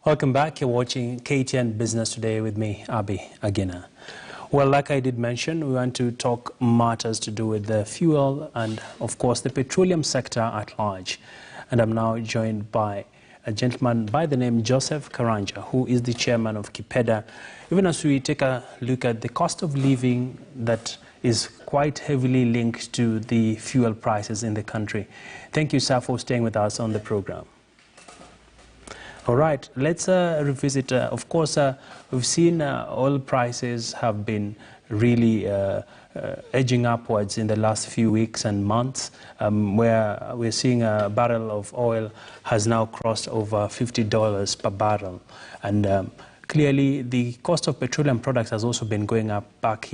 Welcome back. You're watching KTN Business Today with me, Abi Agina. Well, like I did mention, we want to talk matters to do with the fuel and, of course, the petroleum sector at large. And I'm now joined by a gentleman by the name Joseph Karanja, who is the chairman of KIPEDA. Even as we take a look at the cost of living that is quite heavily linked to the fuel prices in the country. Thank you, sir, for staying with us on the program. All right, let's revisit. Of course, we've seen oil prices have been really edging upwards in the last few weeks and months, where we're seeing a barrel of oil has now crossed over $50 per barrel. And clearly, the cost of petroleum products has also been going up back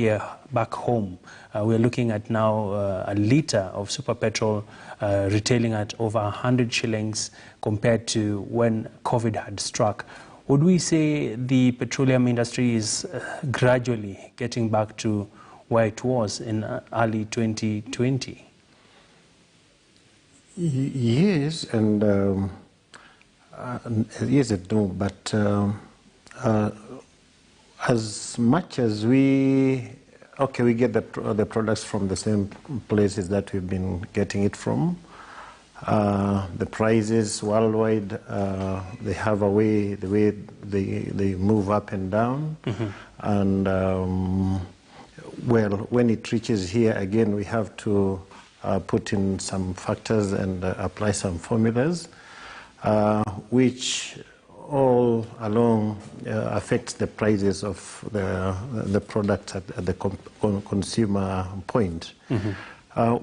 home. We're looking at now a litre of super petrol retailing at over 100 shillings compared to when COVID had struck. Would we say the petroleum industry is gradually getting back to where it was in early 2020? Yes, and yes and no, but as much as we get the products from the same places that we've been getting it from. The prices worldwide, they have a way, the way they move up and down. Mm-hmm. And well, when it reaches here, again, we have to put in some factors and apply some formulas, which all along affects the prices of the product at the consumer point. Mm-hmm.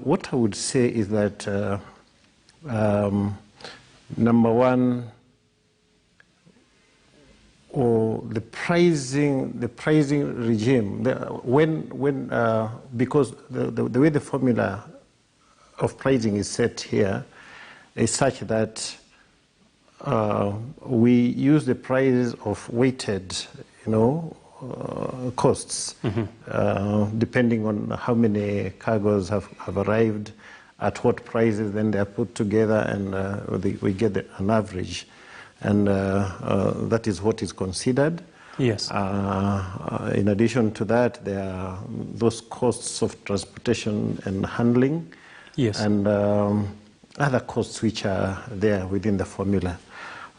What I would say is that number one, the pricing regime, because the way the formula of pricing is set here is such that we use the prices of weighted, costs, mm-hmm. Depending on how many cargoes have arrived, at what prices, then they are put together, and we get an average, and that is what is considered. Yes. In addition to that, there are those costs of transportation and handling, yes, and other costs which are there within the formula.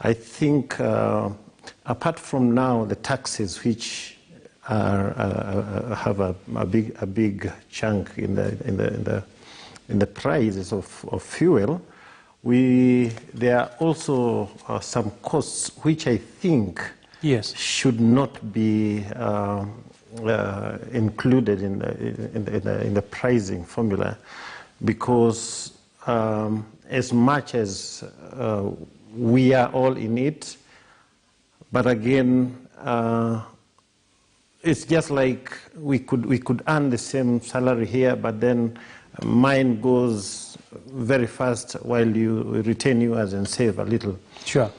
I think, apart from now, the taxes which have a big chunk in the prices of fuel, there are also some costs which I think, yes, should not be included in the pricing formula, because as much as we are all in it, but again, it's just like we could earn the same salary here, but then mine goes very fast while you retain yours and save a little. Sure.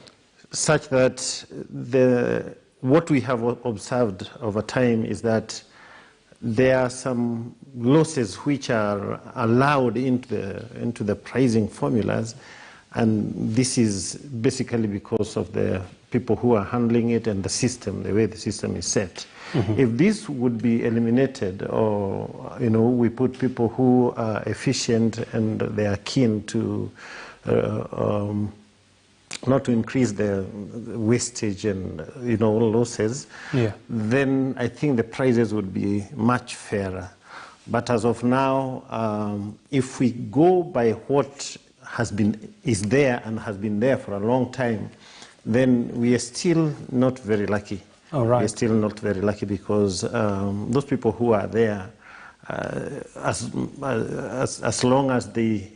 Such that what we have observed over time is that there are some losses which are allowed into the pricing formulas, and this is basically because of the people who are handling it and the system, the way the system is set. Mm-hmm. If this would be eliminated, or we put people who are efficient and they are keen to not to increase the wastage and losses, yeah, then I think the prices would be much fairer. But as of now, if we go by what is there and has been there for a long time, then we are still not very lucky. All right. We're still not very lucky because those people who are there, as long as they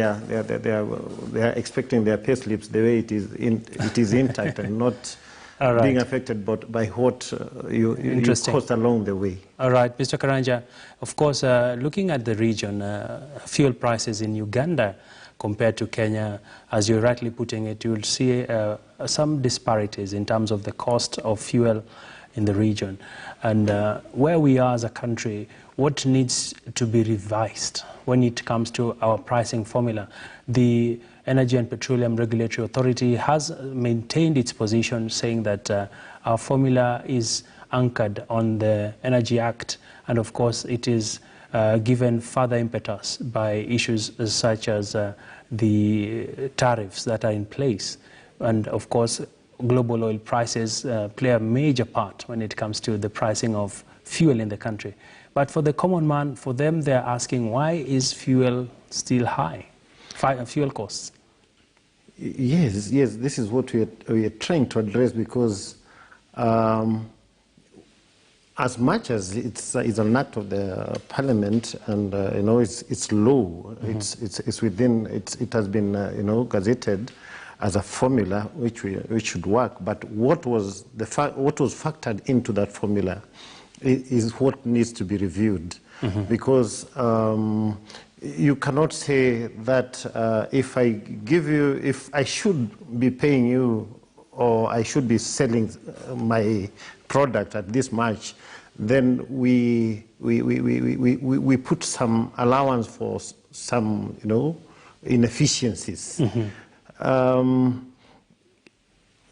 are expecting their pay slips the way it is intact and not right, being affected by what you cost along the way. All right, Mr. Karanja, of course, looking at the region, fuel prices in Uganda compared to Kenya, as you're rightly putting it, you'll see some disparities in terms of the cost of fuel in the region. And where we are as a country, what needs to be revised when it comes to our pricing formula? The Energy and Petroleum Regulatory Authority has maintained its position, saying that our formula is anchored on the Energy Act, and of course it is given further impetus by issues such as the tariffs that are in place. And of course, global oil prices play a major part when it comes to the pricing of fuel in the country. But for the common man, for them, they're asking, why is fuel still high, fuel costs? Yes, this is what we are trying to address, because as much as it's an act of the Parliament, and it's law, it's within, it has been gazetted as a formula which should work. But what was factored into that formula is what needs to be reviewed, because you cannot say that if I should be paying you, or I should be selling my product at this much, then we put some allowance for some inefficiencies.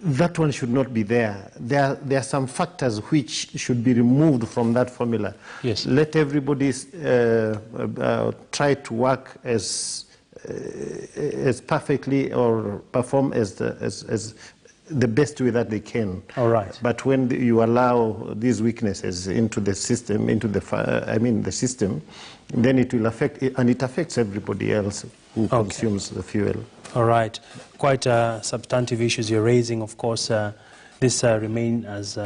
That one should not be there. There are some factors which should be removed from that formula. Yes. Let everybody try to work as perfectly, or perform as the best way that they can. All right. But when you allow these weaknesses into the system, the system, then it will affect, and it affects everybody else who consumes the fuel. All right. Quite substantive issues you're raising. Of course, this remain as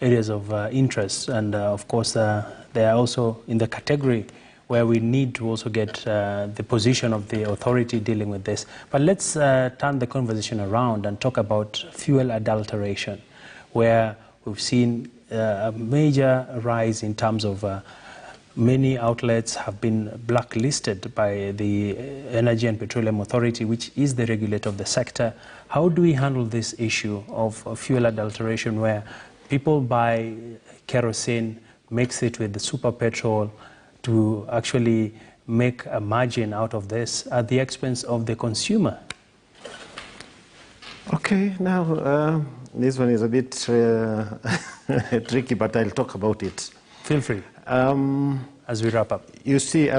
areas of interest, and of course, they are also in the category where we need to also get the position of the authority dealing with this. But let's turn the conversation around and talk about fuel adulteration, where we've seen a major rise in terms of many outlets have been blacklisted by the Energy and Petroleum Authority, which is the regulator of the sector. How do we handle this issue of fuel adulteration, where people buy kerosene, mix it with the super petrol to actually make a margin out of this at the expense of the consumer? Okay, now this one is a bit tricky, but I'll talk about it. Feel free. As we wrap up. You see, I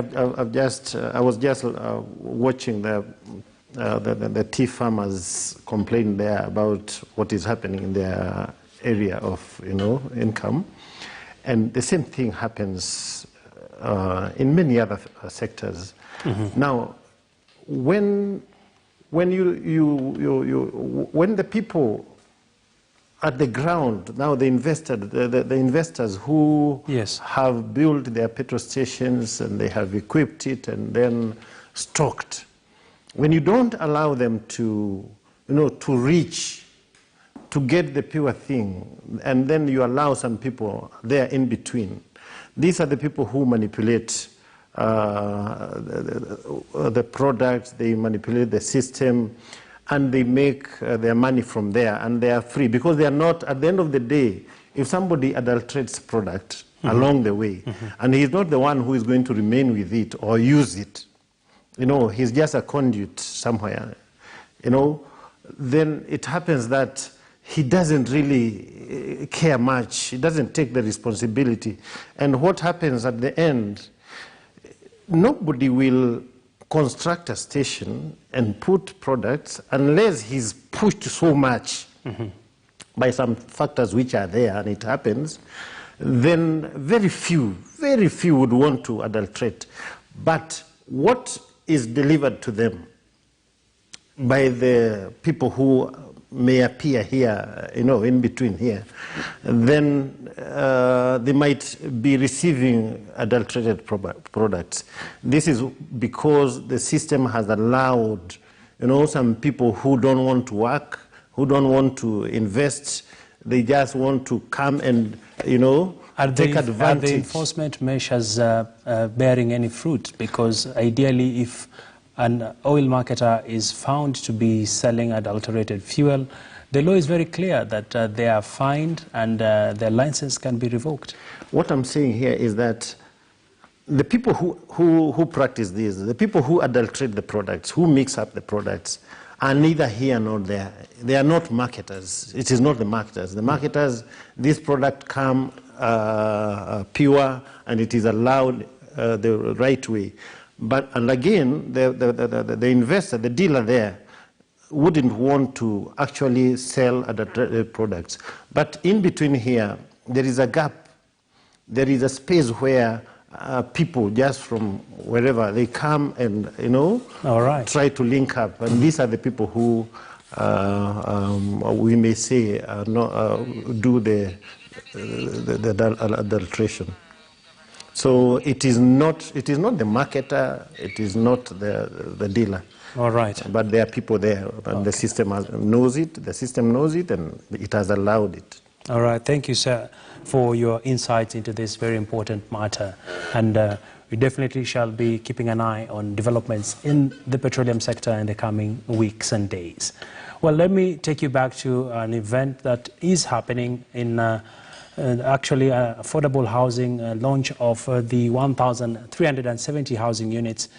was just watching the tea farmers complain there about what is happening in their area of income, and the same thing happens in many other sectors. Now, when the people at the ground, now the investors who have built their petrol stations and they have equipped it and then stocked, when you don't allow them to reach, to get the pure thing, and then you allow some people there in between, these are the people who manipulate the products, they manipulate the system, and they make their money from there, and they are free, because they are not, at the end of the day, if somebody adulterates product along the way, and he's not the one who is going to remain with it or use it, he's just a conduit somewhere, then it happens that he doesn't really care much, he doesn't take the responsibility. And what happens at the end, nobody will construct a station and put products unless he's pushed so much by some factors which are there, and it happens, then very few would want to adulterate. But what is delivered to them by the people who may appear here, in between here, then they might be receiving adulterated products. This is because the system has allowed, some people who don't want to work, who don't want to invest, they just want to come and, take advantage. Are the enforcement measures bearing any fruit? Because ideally, if an oil marketer is found to be selling adulterated fuel, the law is very clear that they are fined and their license can be revoked. What I'm saying here is that the people who practice this, the people who adulterate the products, who mix up the products, are neither here nor there. They are not marketers. It is not the marketers. The marketers, this product come pure and it is allowed the right way. And again, the investor, the dealer there, wouldn't want to actually sell adulterated products. But in between here, there is a gap. There is a space where people just from wherever they come and try to link up, and these are the people who we may say do the adulteration. So it is not the marketer, it is not the dealer. All right. But there are people there, and the system knows it. The system knows it, and it has allowed it. All right. Thank you, sir, for your insights into this very important matter. And we definitely shall be keeping an eye on developments in the petroleum sector in the coming weeks and days. Well, let me take you back to an event that is happening in actually affordable housing launch of the 1,370 housing units